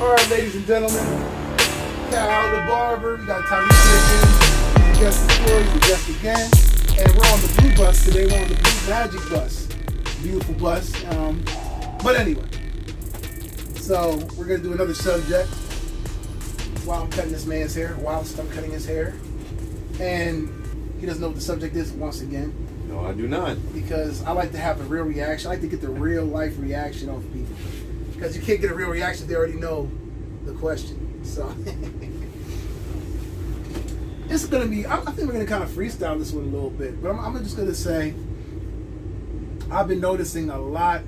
All right, ladies and gentlemen, Cal the Barber. We got Tyrese again. He's a guest before, he's a guest again. And we're on the blue bus today. We're on the blue magic bus. Beautiful bus. But anyway, so we're going to do another subject while I'm cutting this man's hair, whilst I'm cutting his hair. And he doesn't know what the subject is once again. No, I do not. Because I like to have a real reaction. I like to get the real life reaction off people. Because you can't get a real reaction if they already know the question. So it's going to be, I think we're going to kind of freestyle this one a little bit. But I'm just going to say, I've been noticing a lot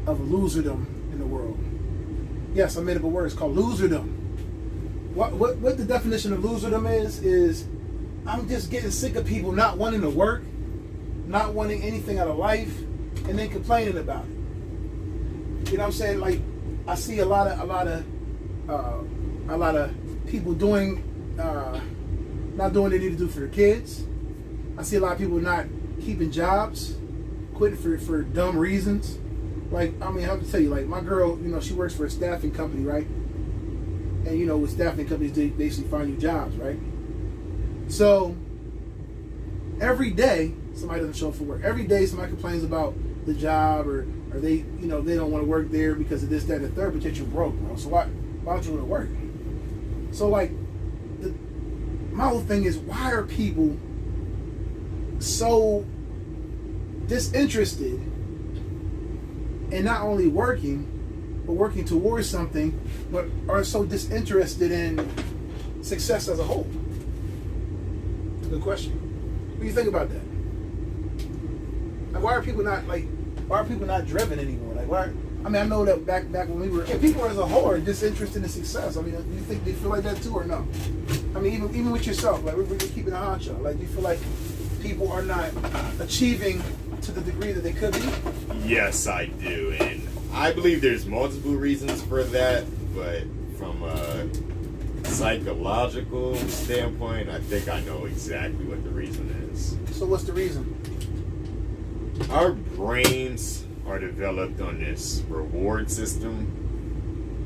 of loserdom in the world. Yes, I made up a word. It's called loserdom. What the definition of loserdom is I'm just getting sick of people not wanting to work, not wanting anything out of life, and then complaining about it. You know what I'm saying? Like, I see a lot of people doing not doing what they need to do for their kids. I see a lot of people not keeping jobs, quitting for dumb reasons. Like, I mean, I have to tell you, like, my girl, you know, she works for a staffing company, right? And, you know, with staffing companies, they basically find you jobs, right? So, every day, somebody doesn't show up for work. Every day, somebody complains about the job, or they, you know, they don't want to work there because of this, that, and the third, but yet you're broke, bro. So why don't you want to work? So, like, my whole thing is, why are people so disinterested in not only working, but working towards something, but are so disinterested in success as a whole? Good question. What do you think about that? Like, why are people not driven anymore? Like, why? I mean, I know that back when we were, people as a whole are disinterested in success. I mean, do you think they feel like that too, or no? I mean, even with yourself, like, we're keeping an eye on you. Like, do you feel like people are not achieving to the degree that they could be? Yes, I do, and I believe there's multiple reasons for that, but from a psychological standpoint, I think I know exactly what the reason is. So what's the reason? Our brains are developed on this reward system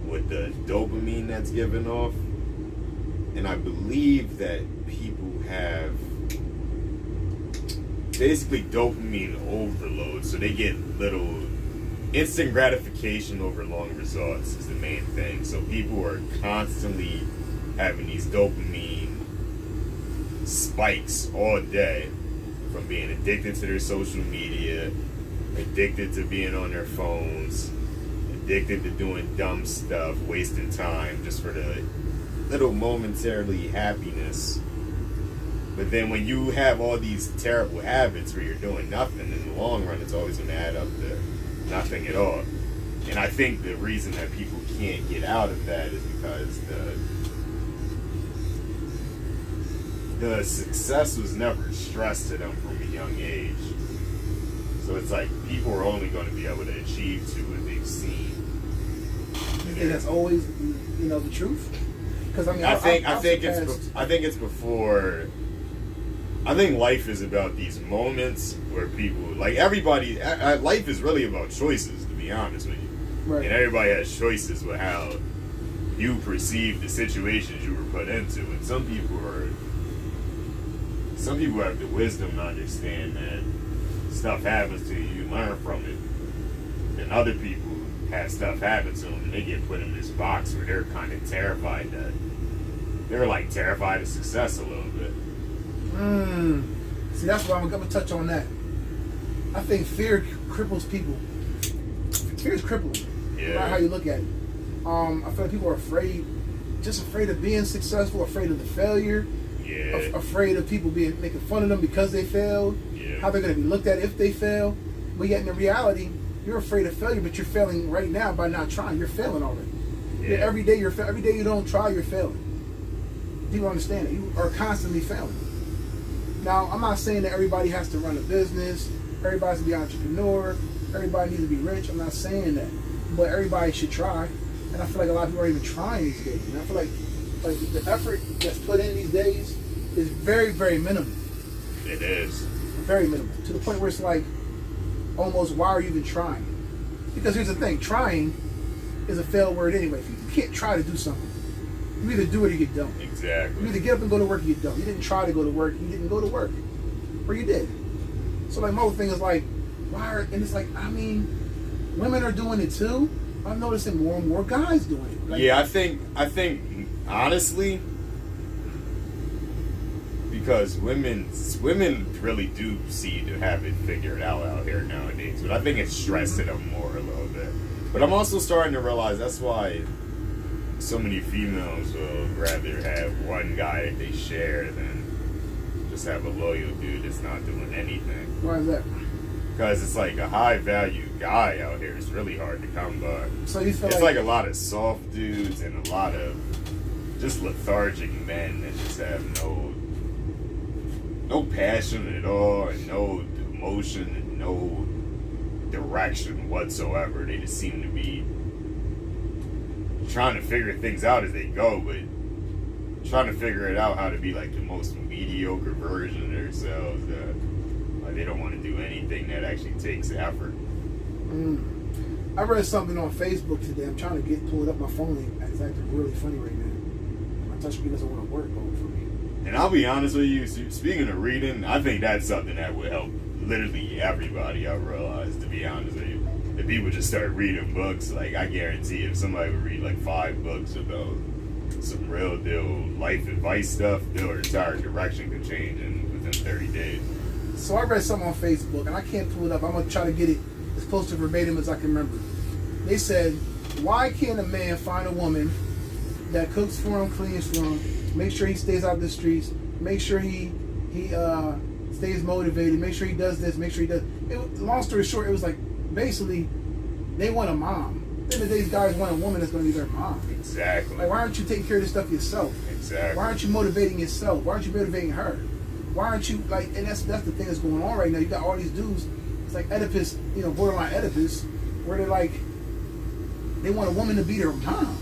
with the dopamine that's given off, and I believe that people have basically dopamine overload, so they get little instant gratification over long results is the main thing. So people are constantly having these dopamine spikes all day from being addicted to their social media, addicted to being on their phones, addicted to doing dumb stuff, wasting time just for the little momentarily happiness. But then when you have all these terrible habits where you're doing nothing, in the long run it's always going to add up to nothing at all. And I think the reason that people can't get out of that is because the success was never stressed to them from a young age. So it's like people are only going to be able to achieve to what they've seen. You think that's always, you know, the truth? Because I mean, I think it's before. I think life is about these moments where people, like, everybody, life is really about choices, to be honest with you. Right. And everybody has choices with how you perceive the situations you were put into. And some people have the wisdom to understand that stuff happens to you, you learn from it. And other people have stuff happen to them and they get put in this box where they're kind of terrified of success a little bit. See, that's why I'm going to touch on that. I think fear cripples people. Fear is crippling. Yeah. No matter how you look at it. I feel like people are afraid of being successful, afraid of the failure. Yeah. Afraid of people making fun of them because they failed. Yeah. How they're going to be looked at if they fail. But yet in the reality, you're afraid of failure, but you're failing right now by not trying. You're failing already. Yeah. Every day you don't try, you're failing. People understand it. You are constantly failing. Now, I'm not saying that everybody has to run a business, everybody has to be an entrepreneur, everybody needs to be rich. I'm not saying that. But everybody should try. And I feel like a lot of people aren't even trying these days. And I feel like the effort that's put in these days is very, very minimal. It is. Very minimal. To the point where it's like, almost, why are you even trying? Because here's the thing, trying is a failed word anyway. If you can't try to do something, you either do it or you don't. Exactly. You either get up and go to work or you don't. You didn't try to go to work, you didn't go to work. Or you did. So like my whole thing is like, and it's like, I mean, women are doing it too. I'm noticing more and more guys doing it. Like, yeah, I think honestly, because women really do seem to have it figured out here nowadays. But I think it's stressing them more a little bit. But I'm also starting to realize that's why so many females will rather have one guy that they share than just have a loyal dude that's not doing anything. Why is that? Because it's like a high value guy out here. It's really hard to come by. So you feel it's like a lot of soft dudes and a lot of just lethargic men that just have no passion at all and no emotion and no direction whatsoever. They just seem to be trying to figure things out as they go, but trying to figure it out how to be like the most mediocre version of themselves. Like they don't want to do anything that actually takes effort. I read something on Facebook today. I'm trying to pull it up my phone. It's acting really funny right now. My touchscreen doesn't want to work for me. And I'll be honest with you, speaking of reading, I think that's something that would help literally everybody, I realize, to be honest with you. If people just start reading books, like I guarantee if somebody would read like 5 books about some real deal life advice stuff, their entire direction could change within 30 days. So I read something on Facebook, and I can't pull it up. I'm going to try to get it as close to verbatim as I can remember. They said, why can't a man find a woman that cooks for him, cleans for him, make sure he stays out the streets, make sure he stays motivated, make sure he does this, make sure he does... Long story short, it was like, basically, they want a mom. At the end of the day, these guys want a woman that's going to be their mom. Exactly. Like, why aren't you taking care of this stuff yourself? Exactly. Why aren't you motivating yourself? Why aren't you motivating her? Why aren't you, like, and that's the thing that's going on right now. You got all these dudes, it's like Oedipus, borderline Oedipus, where they're like, they want a woman to be their mom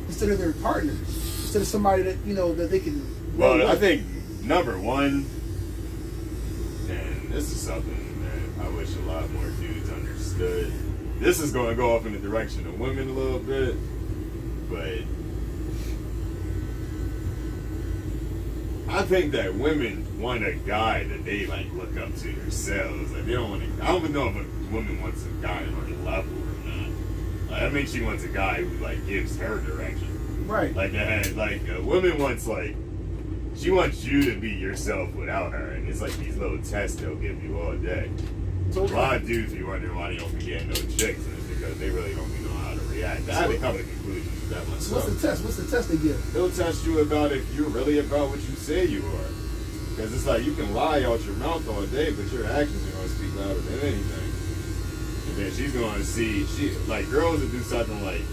instead of their partner, instead of somebody that, that they can... Well, I think, number one, and this is something that I wish a lot more dudes understood. This is going to go off in the direction of women a little bit, but I think that women want a guy that they like look up to themselves. Like they don't want to. I don't even know if a woman wants a guy on her level or not. Like, I mean, she wants a guy who like gives her direction. Right. Like a woman wants she wants you to be yourself without her, and it's like these little tests they'll give you all day. So a lot of dudes be wondering why they don't be getting no chicks, and it's because they really don't know how to react. I had to come to conclusions with that myself. So what's the test? What's the test they give? They'll test you about if you're really about what you say you are. Because it's like you can lie out your mouth all day, but your actions are going to speak louder than anything. And then she's going to see, girls that do something like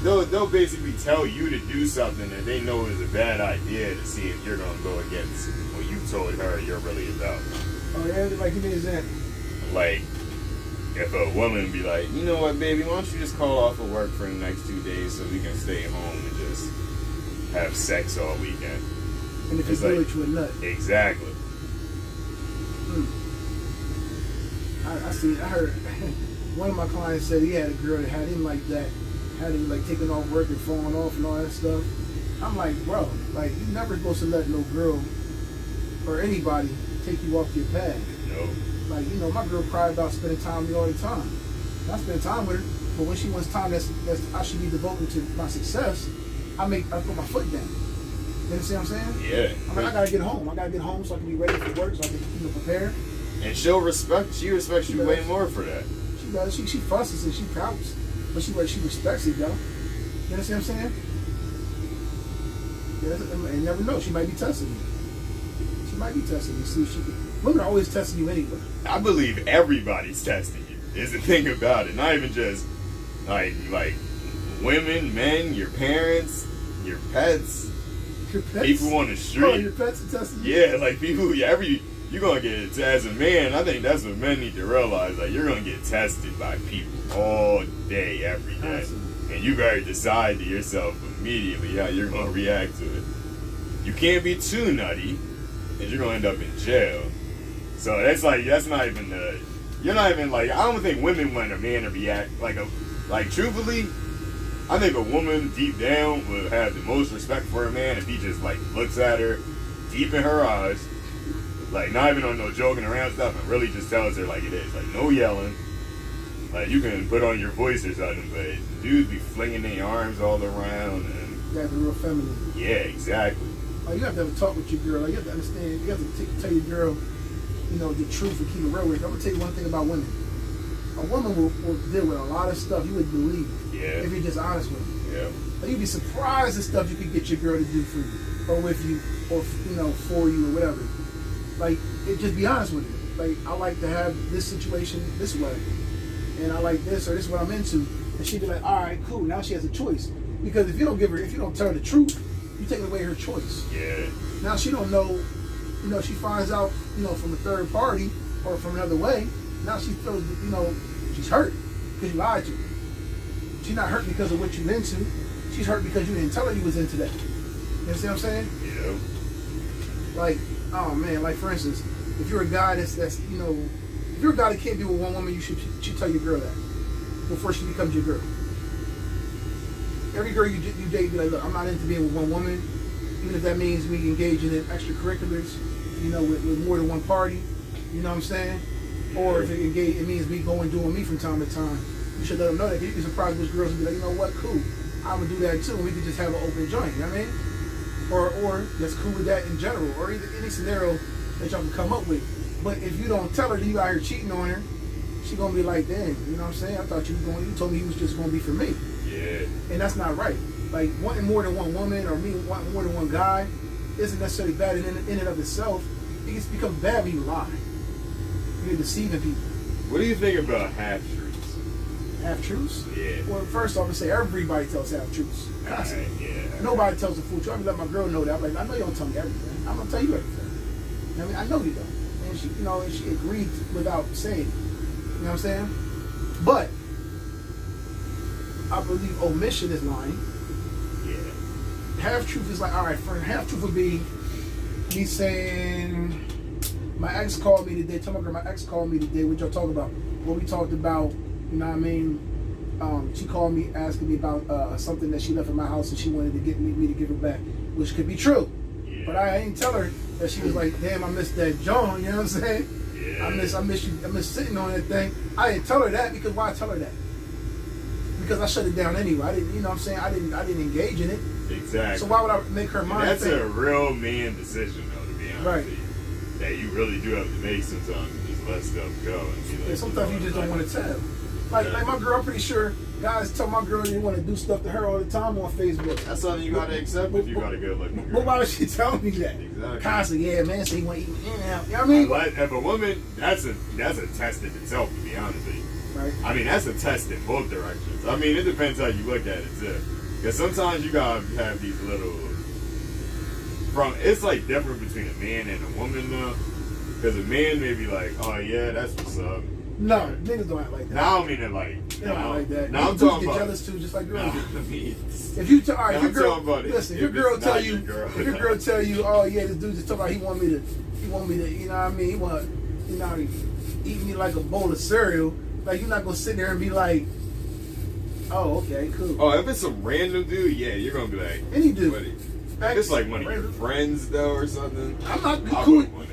they'll basically tell you to do something that they know is a bad idea to see if you're going to go against what you told her you're really about. Oh yeah, like give me an example. Like, if a woman be like, you know what, baby, why don't you just call off of work for the next 2 days so we can stay home and just have sex all weekend? And if it's like, really true a nut. Exactly. I see. I heard one of my clients said he had a girl that had him like that, had him like taking off work and falling off and all that stuff. I'm like, bro, like you never supposed to let no girl or anybody take you off your path. Nope. Like, my girl cried about spending time with me all the time. I spend time with her, but when she wants time that's I should be devoting to my success, I put my foot down. You understand what I'm saying? Yeah. I'm like, I gotta get home. I gotta get home so I can be ready for work, so I can prepare. And she respects you way more for that. She does. She fusses and she pouts, but she respects it, though. You understand what I'm saying? Yeah, and never know. She might be testing me. She might be testing me. See if she can. Women are always testing you anyway. I believe everybody's testing you. Is the thing about it. Not even just like women, men, your parents, your pets. Your pets? People on the street. Oh, your pets are testing you? Yeah, like people. You're gonna get as a man. I think that's what men need to realize. Like you're gonna get tested by people all day, every day, Absolutely. and you gotta decide to yourself immediately how you're gonna react to it. You can't be too nutty, and you're gonna end up in jail. So that's not even you're not even like. I don't think women want a man to react like truthfully. I think a woman deep down would have the most respect for a man if he just like looks at her deep in her eyes, like not even on no joking around stuff, and really just tells her like it is. Like no yelling. Like you can put on your voice or something, but dudes be flinging their arms all around and. You have to be real feminine. Yeah, exactly. Like you have to have a talk with your girl. Like you have to understand. You have to tell your girl, you know, the truth and keep it real with her. I'm gonna tell you one thing about women. A woman will deal with a lot of stuff you wouldn't believe. Yeah. If you're just honest with her. Yeah. Like you'd be surprised at stuff you could get your girl to do for you, or with you, or you know, for you, or whatever. Like just be honest with her. Like I like to have this situation this way, and I like this, or this is what I'm into. And she'd be like, all right, cool. Now she has a choice. Because if you don't tell her the truth, you take away her choice. Yeah. Now she don't know, you know, she finds out, you know, from a third party or from another way. Now she feels, you know, she's hurt because you lied to her. She's not hurt because of what you're into. She's hurt because you didn't tell her you was into that. You see what I'm saying? Yeah. Like, oh man, like for instance, if you're a guy that's you know, if you're a guy that can't be with one woman, you should tell your girl that before she becomes your girl. Every girl you date, be like, look, I'm not into being with one woman, even if that means me engaging in extracurriculars, you know, with more than one party. You know what I'm saying? Or if it means me going doing me from time to time, you should let them know that. You'd be surprised with girls and be like, you know what, cool, I'm gonna do that too, and we could just have an open joint. You know what I mean? Or that's cool with that in general, or either any scenario that y'all can come up with. But if you don't tell her that you out here cheating on her, she gonna be like, damn, you know what I'm saying? I thought you told me you was just gonna be for me. Yeah. And that's not right. Like wanting more than one woman or me wanting more than one guy isn't necessarily bad in and of itself. It becomes bad when you lie. You're deceiving people. What do you think about half truths? Half truths? Yeah. Well, first off, I say everybody tells half truths. Right, yeah. Nobody tells the full truth. I let my girl know that. I'm like, I know you don't tell me everything. I'm gonna tell you everything. I mean, I know you don't. And she, you know, and she agreed without saying it. You know what I'm saying? But I believe omission is lying. Yeah. Half truth is like, all right, for half truth would be me saying, my ex called me today. Tell my girl my ex called me today. What y'all talk about? What we talked about. You know what I mean? She called me asking me about something that she left in my house and she wanted to get me to give her back, which could be true. Yeah. But I didn't tell her that. She was like, damn, I missed that John. You know what I'm saying? Yeah. I miss sitting on that thing. I didn't tell her that because why tell her that? Because I shut it down anyway. I didn't, you know what I'm saying? I didn't engage in it. Exactly. So why would I make her mind? That's a real man decision, though, to be honest. Right. With you. That you really do have to make sometimes and just let stuff go. And be like, Yeah, sometimes you just don't want to tell. Like my girl, I'm pretty sure guys tell my girl they want to do stuff to her all the time on Facebook. That's something you gotta accept if you got a good looking girl. But why would she tell me that? Exactly. Constantly, yeah, man, so he want to eat me in now. You know what I mean? But if a woman, that's a test in itself, to be honest with you. Right. I mean, that's a test in both directions. I mean, it depends how you look at it too. Because sometimes you gotta have these little. It's like different between a man and a woman though. Because a man may be like, oh yeah, that's what's up. No, niggas don't act like that. Now I don't mean it like. They don't act like that. Now I'm Dudes talking get about. jealous too, just like girls. I mean, If you tell, all right, now if your I'm girl, talking about listen, if it. your If girl it's tell not you, your girl. if your girl tell you, oh yeah, this dude just talking about he want me to, you know what I mean? He want, you know, eat me like a bowl of cereal. Like you're not gonna sit there and be like, oh okay, cool. Oh, if it's some random dude, yeah, you're gonna be like, Any dude. buddy. If it's like one of your friends though or something, I'm not I cool. would want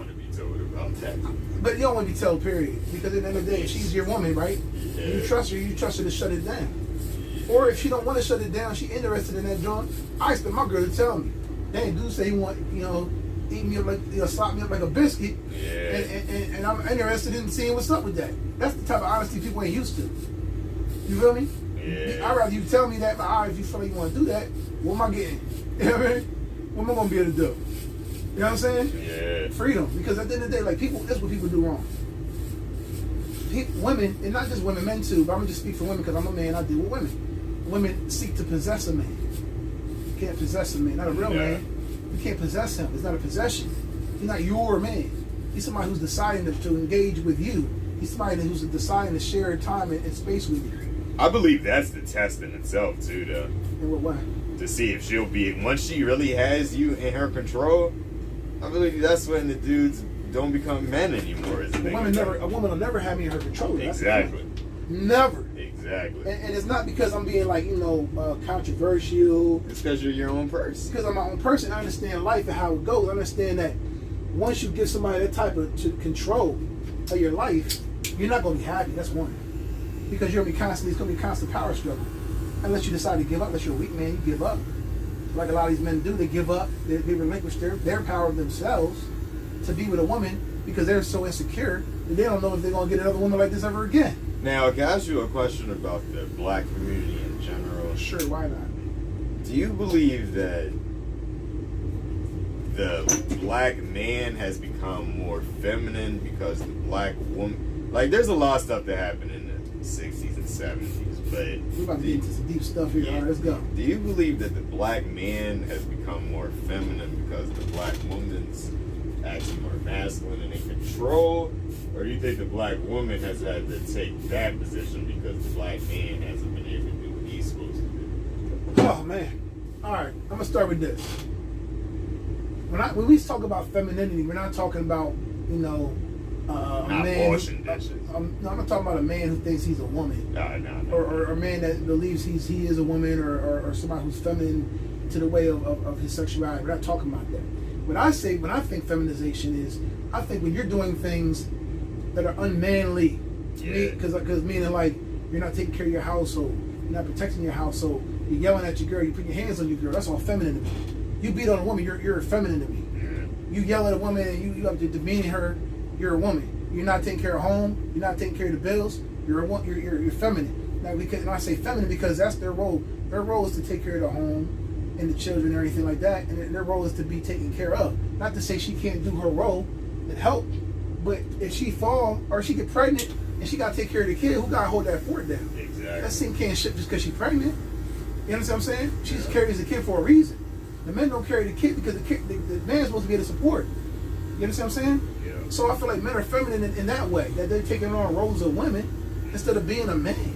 to be told about that. But you don't want to be told, period. Because at the end of the day, she's your woman, right? Yeah. You trust her to shut it down. Or if she don't want to shut it down, she interested in that joint, I expect my girl to tell me. Dang, dude say he want, you know, eat me up like, you know, slap me up like a biscuit. Yeah. And I'm interested in seeing what's up with that. That's the type of honesty people ain't used to. You feel me? Yeah. I'd rather you tell me that, but if you feel like you want to do that, what am I getting? You know what I mean? What am I going to be able to do? You know what I'm saying? Yeah. Freedom. Because at the end of the day, like people, that's what people do wrong. Women, and not just women, men too, but I'm going to just speak for women because I'm a man, I deal with women. Women seek to possess a man. You can't possess a man, not a real man. You can't possess him. It's not a possession. He's not your man. He's somebody who's deciding to engage with you. He's somebody who's deciding to share time and space with you. I believe that's the test in itself too, though. In what way? To see if she'll be, once she really has you in her control, I believe that's when the dudes don't become men anymore. Is the thing. A woman will never have me in her control. That's Exactly. Never. Exactly. And it's not because I'm being like, controversial. It's because you're your own person. Because I'm my own person. I understand life and how it goes. I understand that once you give somebody that type of control of your life, you're not going to be happy. That's one. Because it's going to be constant power struggle. Unless you decide to give up. Unless you're a weak man, you give up. Like a lot of these men do, they give up. They relinquish their power of themselves to be with a woman because they're so insecure that they don't know if they're going to get another woman like this ever again. Now, can I ask you a question about the black community in general? Sure, why not? Do you believe that the black man has become more feminine because the black woman... Like, there's a lot of stuff that happened in the 60s and 70s, but... We're about to get into some deep stuff here. Yeah. All right, let's go. Do you believe that the black man has become more feminine because the black woman's actually more masculine and in control? Or do you think the black woman has had to take that position because the black man hasn't been able to do what he's supposed to do? Oh, man. All right, I'm going to start with this. When we talk about femininity, we're not talking about, a man. Washing dishes. I'm not talking about a man who thinks he's a woman. No. Or a man that believes he is a woman or somebody who's feminine to the way of his sexuality. We're not talking about that. When I think feminization is, I think when you're doing things that are unmanly, because meaning like you're not taking care of your household, you're not protecting your household, you're yelling at your girl, you put your hands on your girl, that's all feminine to me. You beat on a woman, you're feminine to me. You yell at a woman and you have to demean her, you're a woman. You're not taking care of home, you're not taking care of the bills, you're feminine. Now and I say feminine because that's their role. Their role is to take care of the home and the children and everything like that, and their role is to be taken care of. Not to say she can't do her role and help, but if she fall or she get pregnant and she got to take care of the kid, who got to hold that fort down? Exactly. That same can't ship just because she's pregnant. You understand what I'm saying? She just carries the kid for a reason. The men don't carry the kid because the man's supposed to be able to support. You understand what I'm saying? Yeah. So I feel like men are feminine in that way, that they're taking on roles of women instead of being a man.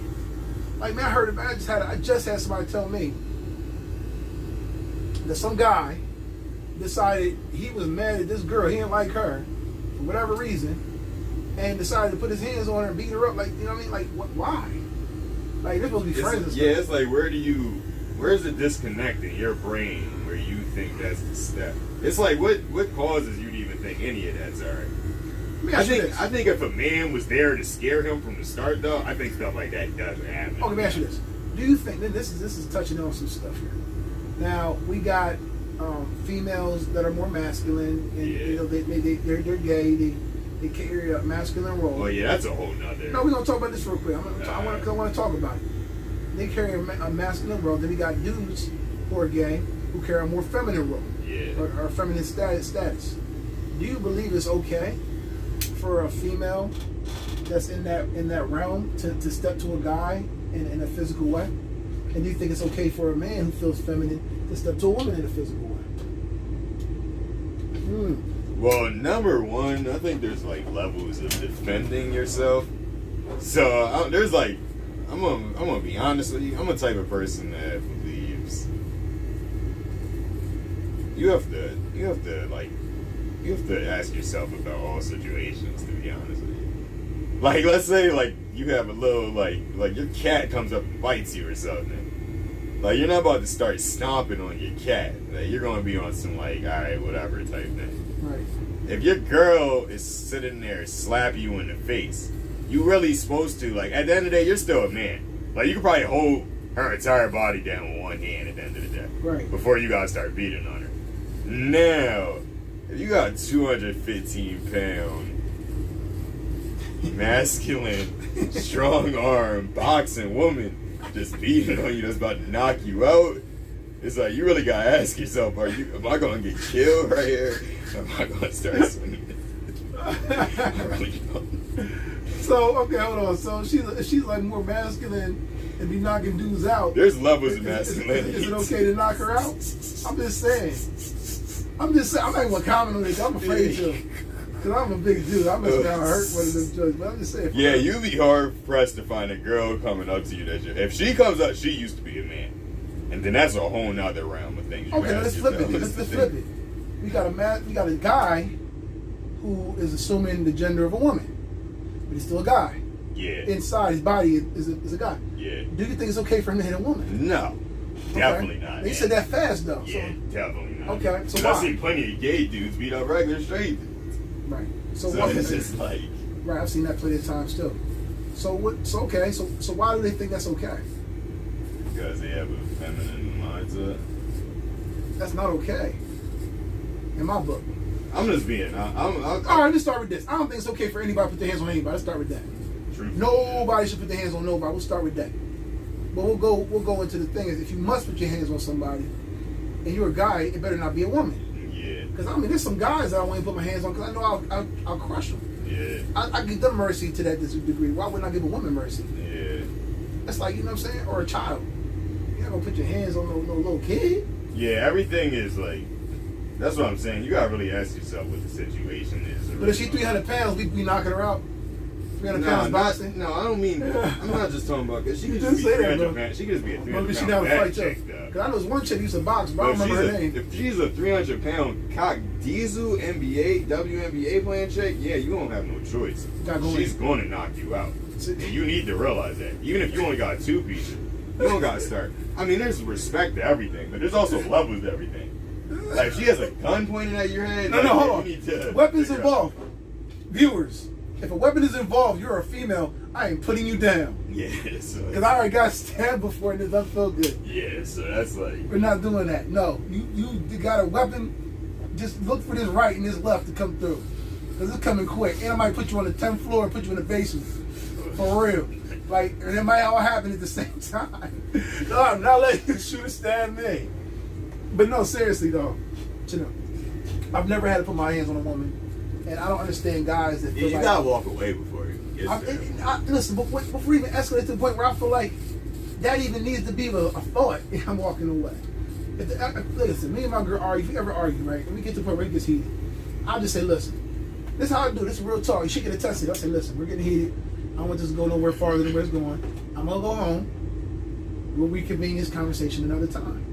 Like, man, I just had somebody tell me that some guy decided he was mad at this girl, he didn't like her for whatever reason, and decided to put his hands on her and beat her up. Like, you know what I mean? Like, why? Like, they're supposed to be friends and stuff. Yeah, it's like, where's the disconnect in your brain where you think that's the step? It's like, what causes you to even think any of that's alright? I think if a man was there to scare him from the start, though, I think stuff like that doesn't happen. Okay, let me ask you this: do you think this is touching on some stuff here? Now we got females that are more masculine, and they're gay. They carry a masculine role. Well, yeah, that's a whole nother. No, we're gonna talk about this real quick. I want to talk about it. They carry a masculine role. Then we got dudes who are gay who carry a more feminine role, or feminine status. Do you believe it's okay for a female that's in that realm to step to a guy in a physical way? And do you think it's okay for a man who feels feminine to step to a woman in a physical way? Well, number one, I think there's like levels of defending yourself. So there's like, I'm gonna be honest with you. I'm a type of person that believes you have to ask yourself about all situations, to be honest with you. Like, let's say, like, you have a little, like your cat comes up and bites you or something. Like, you're not about to start stomping on your cat. Like, you're going to be on some, like, alright, whatever type thing. Right. If your girl is sitting there slapping you in the face, you really supposed to, like, at the end of the day, you're still a man. Like, you could probably hold her entire body down with one hand at the end of the day. Right. Before you guys start beating on her. Now, if you got 215-pound, masculine, strong arm, boxing woman just beating on you that's about to knock you out, it's like you really gotta ask yourself, am I gonna get killed right here? Or am I gonna start swinging? I really don't. So, okay, hold on. So she's like more masculine and be knocking dudes out. There's levels of masculinity. Is it okay to knock her out? I'm just saying. I'm not even gonna comment on this. I'm afraid to. Because I'm a big dude. I'm just gonna hurt one of them judges. But I'm just saying. Yeah, you be hard pressed to find a girl coming up to you if she comes up, she used to be a man. And then that's a whole nother realm of things. Okay, let's flip it. We got a guy who is assuming the gender of a woman, but he's still a guy. Yeah. Inside his body is a guy. Yeah. Do you think it's okay for him to hit a woman? No. Definitely not. They said that fast though. Yeah, so. definitely not. Okay, so why? I've seen plenty of gay dudes beat up regular straight dudes. Right. So it's just like. Right, I've seen that plenty of times too. So what? So okay. So why do they think that's okay? Because they have a feminine mindset. That's not okay. In my book. I'm just being. All right, let's start with this. I don't think it's okay for anybody to put their hands on anybody. Let's start with that. Nobody should put their hands on nobody. We'll start with that. But we'll go into the thing is if you must put your hands on somebody, and you're a guy, it better not be a woman. Yeah. Because I mean, there's some guys that I want to put my hands on because I know I'll crush them. Yeah. I give them mercy to that degree. Why wouldn't I give a woman mercy? Yeah. That's like, you know what I'm saying, or a child. You're not gonna put your hands on no little kid. Yeah, everything is like. That's what I'm saying. You gotta really ask yourself what the situation is. But if she's 300 pounds, we knocking her out. 300 pounds boxing. No, I don't mean. I'm not just talking about because she could You just be just say that, 300 bro. pounds. She could just be a 300 Maybe she pound down to fat fight chick, too. though. Because I know there's one chick who used to box, but I don't But remember her name. if she's a 300 pound cock diesel NBA, WNBA playing chick, yeah, you don't have no choice. She's going to knock you out. And you need to realize that. Even if you only got 2 pieces, you don't got to start. I mean, there's respect to everything, but there's also levels to everything. Like, if she has a gun pointed at your head, No, hold on. You need to Weapons involved. Viewers, if a weapon is involved, you're a female, I ain't putting you down. Yeah, so. Because I already got stabbed before and it doesn't feel good. Yeah, so that's like. We're not doing that. No. You got a weapon, just look for this right and this left to come through. Because it's coming quick. And I might put you on the 10th floor and put you in the basement. For real. Like, and it might all happen at the same time. No, I'm not letting you shoot or stab me. But no, seriously though, you know, I've never had to put my hands on a woman, and I don't understand guys that feel You like gotta walk away before you get there. listen, before we even escalate to the point where I feel like that even needs to be a thought. I'm walking away. Listen, me and my girl argue. If we ever argue, right, and we get to the point where it gets heated, I'll just say, listen, this is how I do. This is real talk. She can attest it. I'll say, listen, we're getting heated. I don't want this to go nowhere farther than where it's going. I'm gonna go home. We'll reconvene this conversation another time.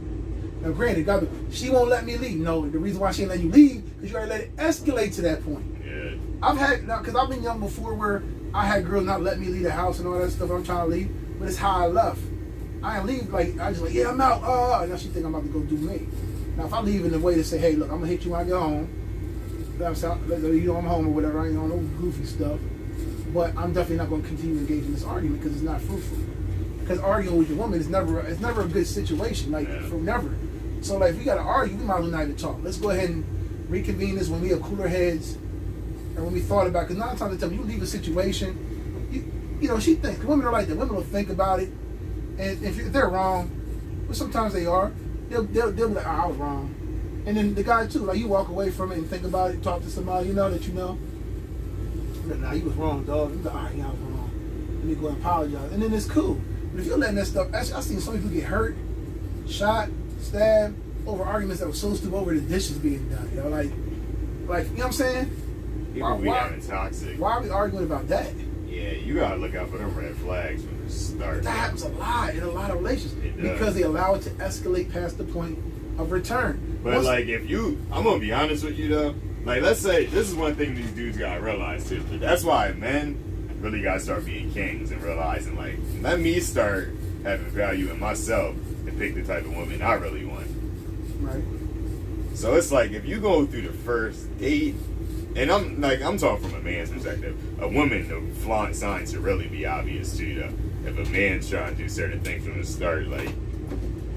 Now, granted, she won't let me leave. No, the reason why she ain't let you leave because you already let it escalate to that point. Yeah. Because I've been young before where I had girls not let me leave the house and all that stuff. I'm trying to leave, but it's how I left. I ain't leave like I just like yeah I'm out. Now she think I'm about to go do me. Now if I leave in a way to say hey look I'm gonna hit you when I get home. You know I'm home or whatever. I ain't on no goofy stuff. But I'm definitely not going to continue to engage in this argument because it's not fruitful. Because arguing with your woman is never a good situation. Like from never. So like if we got to argue, we might as well not even talk. Let's go ahead and reconvene this when we have cooler heads and when we thought about. Because 9 times out of 10, you leave a situation. You know she thinks women are like that. Women will think about it, and if they're wrong, but sometimes they are. They'll be like I was wrong. And then the guy too, like you walk away from it and think about it, talk to somebody you know that you know. Nah, you was wrong, dog. You're like, all right, yeah, I was wrong. Let me go and apologize. And then it's cool. But if you're letting that stuff, I've seen so many people get hurt, shot, stabbed, over arguments that were so stupid over the dishes being done. You know, like, you know what I'm saying? People be having toxic. Why are we arguing about that? Yeah, you gotta look out for them red flags from the start. That happens a lot in a lot of relationships because they allow it to escalate past the point of return. But like, I'm gonna be honest with you though. Like, let's say, this is one thing these dudes gotta realize too. That's why men really gotta start being kings and realizing, like, let me start having value in myself and pick the type of woman I really want. Right. So it's like, if you go through the first date, and I'm talking from a man's perspective, a woman, the flaunt signs should really be obvious too, though. If a man's trying to do certain things from the start, like,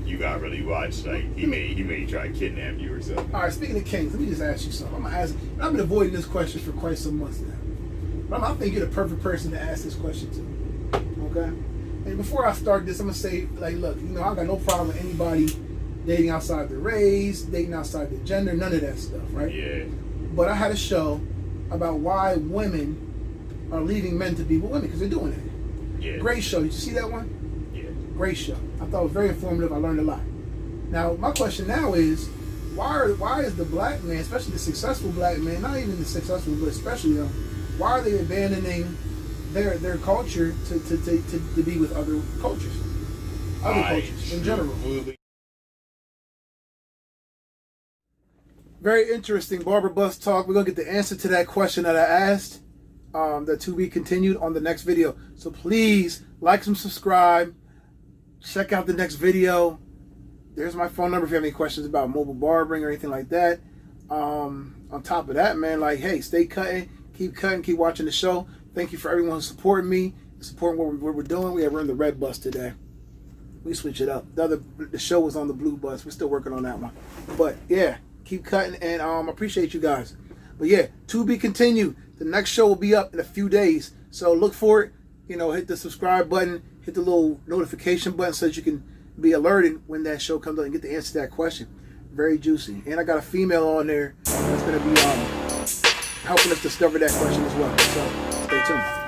you gotta really watch, like, he may try to kidnap you or something. All right, speaking of kings, let me just ask you something. I'm gonna ask. I've been avoiding this question for quite some months now. But I think you're the perfect person to ask this question to. Okay. And before I start this, I'm gonna say, like, look, you know, I got no problem with anybody dating outside the race, dating outside the gender, none of that stuff, right? Yeah. But I had a show about why women are leaving men to be with women because they're doing it. Yeah. Great show. Did you see that one? Great show. I thought it was very informative. I learned a lot. Now, my question now is, why is the black man, especially the successful black man, not even the successful, but especially them, why are they abandoning their culture to be with other cultures in general? Very interesting barber bust talk. We're gonna get the answer to that question that I asked. That to be continued on the next video. So please like and subscribe. Check out the next video. There's my phone number if you have any questions about mobile barbering or anything like that. On top of that, man, like, hey, stay cutting, keep watching the show. Thank you for everyone who's supporting me, supporting what we're doing. We're in the red bus today. We switch it up. The show was on the blue bus. We're still working on that one. But yeah, keep cutting, and appreciate you guys. But yeah, to be continued. The next show will be up in a few days, so look for it. You know, hit the subscribe button, hit the little notification button so that you can be alerted when that show comes out and get the answer to that question. Very juicy. And I got a female on there that's going to be helping us discover that question as well. So stay tuned.